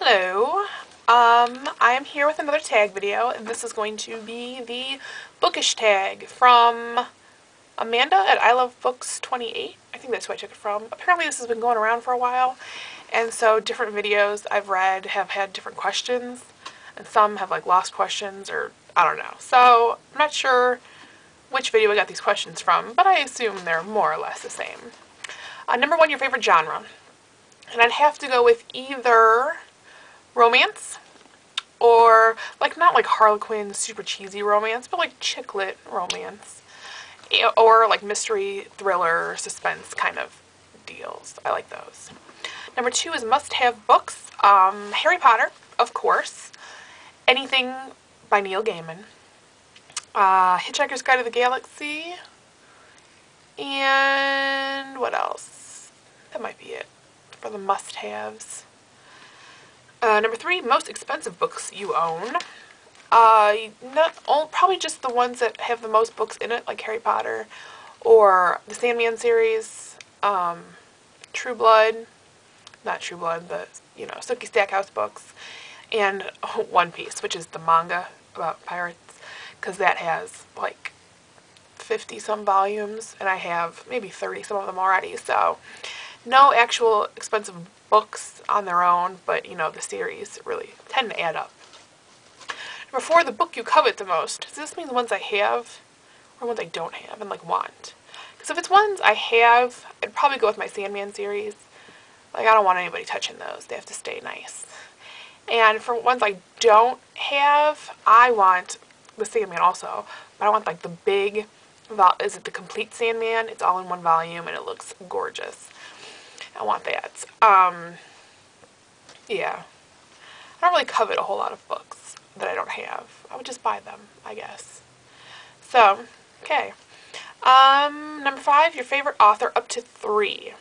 Hello. I am here with another tag video, and this is going to be the Bookish Tag from Amanda at I Love Books 28. I think that's who I took it from. Apparently this has been going around for a while, and so different videos I've read have had different questions, and some have like lost questions, or I don't know. So I'm not sure which video I got these questions from, but I assume they're more or less the same. Number one, your favorite genre. And I'd have to go with either romance, or like not like Harlequin super cheesy romance, but like chick lit romance, or like mystery, thriller, suspense kind of deals. I like those. Number two is must-have books. Harry Potter, of course. Anything by Neil Gaiman. Hitchhiker's Guide to the Galaxy. And what else? That might be it for the must-haves. Number three, most expensive books you own. Probably just the ones that have the most books in it, like Harry Potter, or the Sandman series, True Blood, not True Blood, but, Sookie Stackhouse books, and One Piece, which is the manga about pirates, because that has, like, 50-some volumes, and I have maybe 30-some of them already, so no actual expensive books on their own, but, the series really tend to add up. Number four, the book you covet the most. Does this mean the ones I have or ones I don't have and, like, want? Because if it's ones I have, I'd probably go with my Sandman series. Like, I don't want anybody touching those. They have to stay nice. And for ones I don't have, I want the Sandman also, but I want, like, the big, is it the complete Sandman? It's all in one volume, and it looks gorgeous. I want that. Yeah. I don't really covet a whole lot of books that I don't have. I would just buy them, I guess. So, okay. Number five, your favorite author up to 3.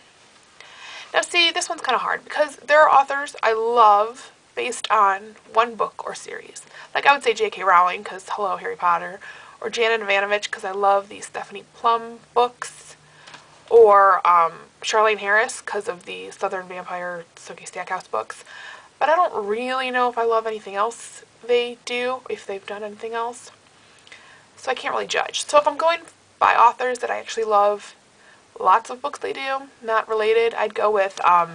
Now see, this one's kind of hard because there are authors I love based on one book or series. Like I would say J.K. Rowling because hello, Harry Potter, or Janet Evanovich because I love the Stephanie Plum books, or Charlaine Harris because of the Southern Vampire Sookie Stackhouse books. But I don't really know if I love anything else they do, if they've done anything else. So I can't really judge. So if I'm going by authors that I actually love lots of books they do, not related, I'd go with, what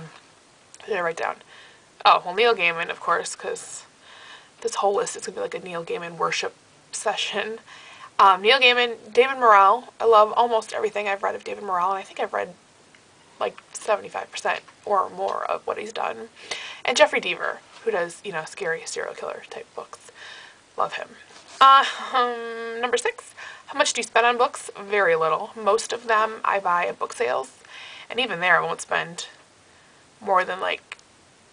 did I write down? Oh, well, Neil Gaiman, of course, because this whole list is going to be like a Neil Gaiman worship session. Neil Gaiman, David Morrell. I love almost everything I've read of David Morrell, and I think I've read like 75% or more of what he's done. And Jeffrey Deaver, who does, scary serial killer type books. Love him. Number 6, how much do you spend on books? Very little. Most of them I buy at book sales, and even there I won't spend more than like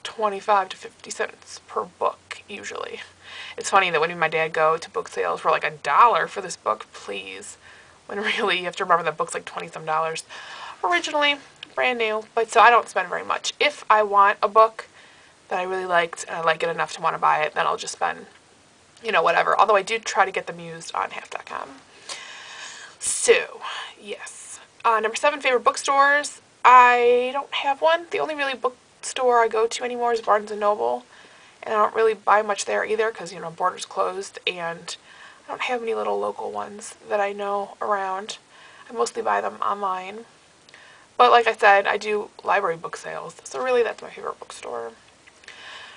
25 to 50 cents per book, usually. It's funny that when me and my dad go to book sales for like $1 for this book, please, when really you have to remember that book's like 20-some dollars originally, brand new. But so I don't spend very much. If I want a book that I really liked and I like it enough to want to buy it, then I'll just spend, whatever. Although I do try to get them used on half.com. So, yes. Number 7, favorite bookstores. I don't have one. The only really bookstore I go to anymore is Barnes & Noble. And I don't really buy much there either because, Borders closed, and I don't have any little local ones that I know around. I mostly buy them online. But like I said, I do library book sales, so really that's my favorite bookstore.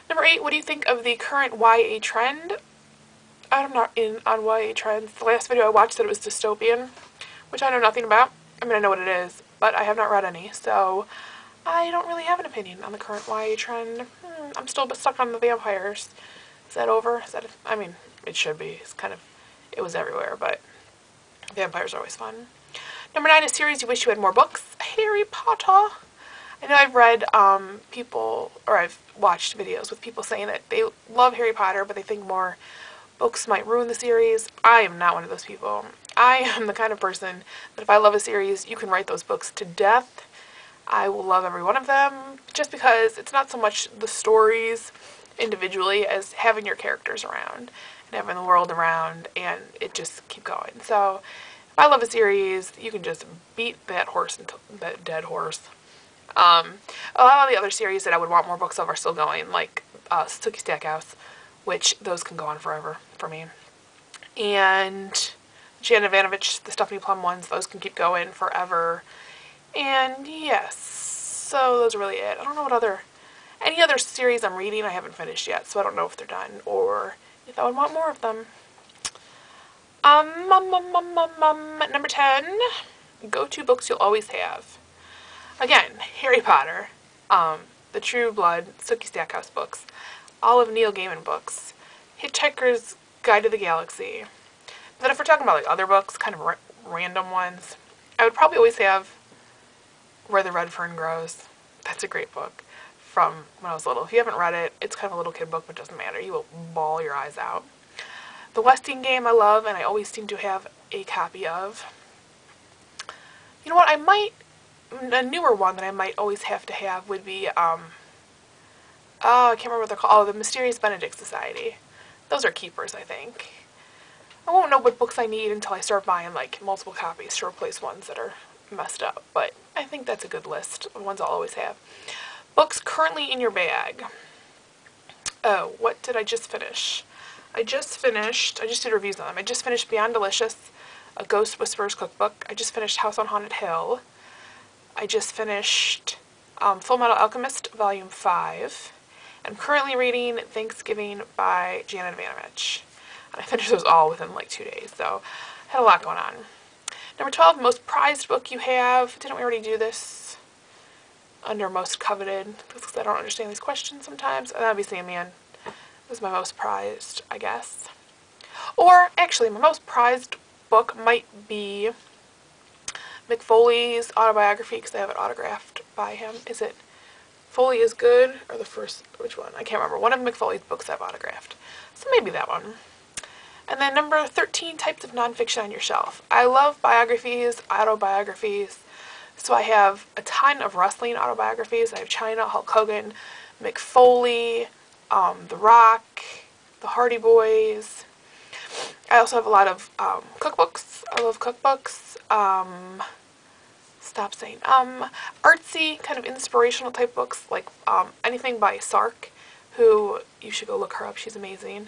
Number 8, what do you think of the current YA trend? I'm not in on YA trends. The last video I watched said it was dystopian, which I know nothing about. I mean, I know what it is, but I have not read any, so I don't really have an opinion on the current YA trend. I'm still stuck on the vampires. Is that over? I mean, it should be. It was everywhere, but vampires are always fun. Number 9, a series you wish you had more books. Harry Potter. I know I've read I've watched videos with people saying that they love Harry Potter, but they think more books might ruin the series. I am not one of those people. I am the kind of person that if I love a series, you can write those books to death. I will love every one of them, just because it's not so much the stories individually as having your characters around and having the world around, and it just keep going. So if I love a series, you can just beat that dead horse A lot of the other series that I would want more books of are still going, like Bookish Tag, which those can go on forever for me. And Janet Vanovich, the Stephanie Plum ones, those can keep going forever. And yes, so those are really it. I don't know what any other series I'm reading I haven't finished yet, so I don't know if they're done or if I would want more of them. Number 10, go-to books you'll always have. Again, Harry Potter, the True Blood, Sookie Stackhouse books, all of Neil Gaiman books, Hitchhiker's Guide to the Galaxy. Then if we're talking about like other books, kind of random ones, I would probably always have Where the Red Fern Grows. That's a great book from when I was little. If you haven't read it, it's kind of a little kid book, but it doesn't matter. You will bawl your eyes out. The Westingame I love, and I always seem to have a copy of. You know what, a newer one that I might always have to have would be, I can't remember what they're called. Oh, The Mysterious Benedict Society. Those are keepers, I think. I won't know what books I need until I start buying, like, multiple copies to replace ones that are messed up. But I think that's a good list of ones I'll always have. Books currently in your bag. Oh, what did I just finish? I just did reviews on them. I just finished Beyond Delicious, a Ghost Whisperers cookbook. I just finished House on Haunted Hill. I just finished Full Metal Alchemist, Volume 5. I'm currently reading Thanksgiving by Janet Vanovich. And I finished those all within like 2 days, so I had a lot going on. Number 12, most prized book you have. Didn't we already do this? Under most coveted, because I don't understand these questions sometimes. And that'd be Sandman. Was my most prized, I guess. Or, actually, my most prized book might be McFoley's autobiography, because I have it autographed by him. Is it Foley is Good, or the first, which one? I can't remember. One of McFoley's books I've autographed. So maybe that one. And then number 13, types of nonfiction on your shelf. I love biographies, autobiographies. So I have a ton of wrestling autobiographies. I have Chyna, Hulk Hogan, McFoley, The Rock, the Hardy Boys. I also have a lot of cookbooks. I love cookbooks. Artsy, kind of inspirational type books, like anything by Sark, who you should go look her up. She's amazing.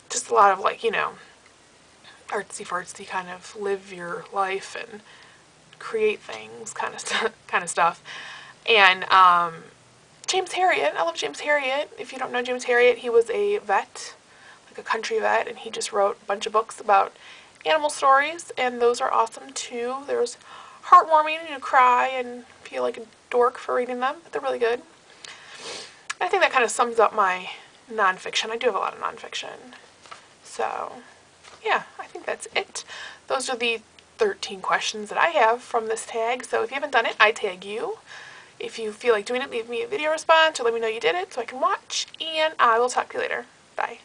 Just a lot of, like, you know, artsy-fartsy kind of live your life and create things kind of stuff. And James Herriot. I love James Herriot. If you don't know James Herriot, he was a vet, like a country vet, and he just wrote a bunch of books about animal stories, and those are awesome too. There's heartwarming, and you cry and feel like a dork for reading them, but they're really good. I think that kind of sums up my nonfiction. I do have a lot of nonfiction. So, yeah, I think that's it. Those are the 13 questions that I have from this tag. So if you haven't done it, I tag you. If you feel like doing it, leave me a video response or let me know you did it so I can watch. And I will talk to you later. Bye.